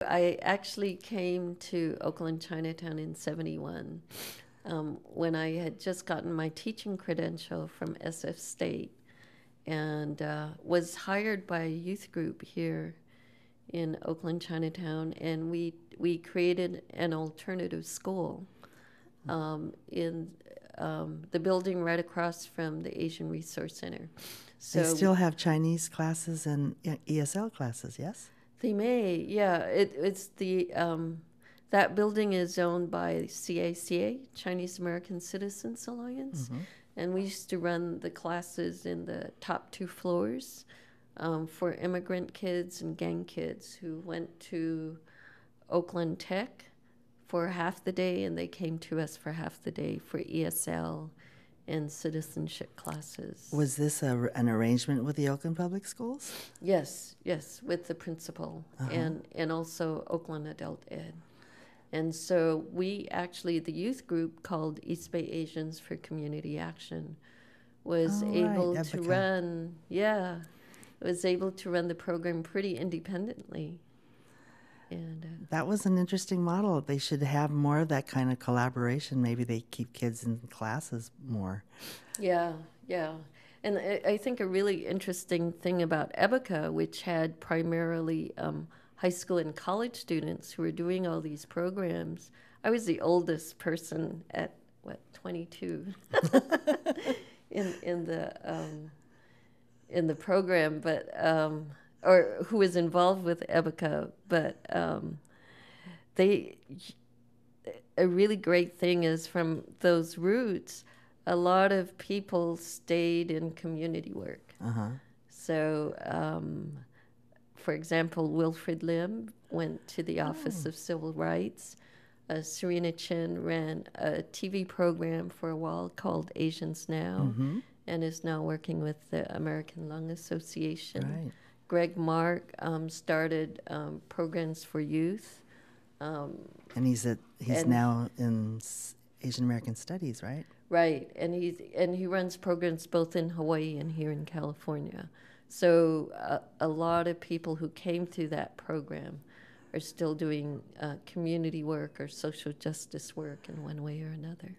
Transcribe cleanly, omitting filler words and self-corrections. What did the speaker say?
I actually came to Oakland Chinatown in 71 when I had just gotten my teaching credential from SF State and was hired by a youth group here in Oakland Chinatown, and we created an alternative school in the building right across from the Asian Resource Center. They So still have Chinese classes and ESL classes, yes? they may, yeah. It's the that building is owned by CACA, Chinese American Citizens Alliance, and we used to run the classes in the top two floors for immigrant kids and gang kids who went to Oakland Tech for half the day, and they came to us for half the day for ESL and citizenship classes. Was this an arrangement with the Oakland Public Schools? Yes, yes, with the principal and also Oakland Adult Ed. And so we actually, the youth group called East Bay Asians for Community Action was Oh, able right, to Epica. run, yeah, was able to run the program pretty independently. And That was an interesting model. They should have more of that kind of collaboration. Maybe they keep kids in classes more. yeah, yeah. And I think a really interesting thing about Ebica, which had primarily high school and college students who were doing all these programs, I was the oldest person at, 22 in the program, but or who was involved with Ebica, but they a really great thing is from those roots, a lot of people stayed in community work. So, for example, Wilfred Lim went to the Office of Civil Rights. Serena Chin ran a TV program for a while called Asians Now and is now working with the American Lung Association. Right. Greg Mark started programs for youth. And he's And- now in Asian American Studies, right? Right, and he runs programs both in Hawaii and here in California. So a lot of people who came through that program are still doing community work or social justice work in one way or another.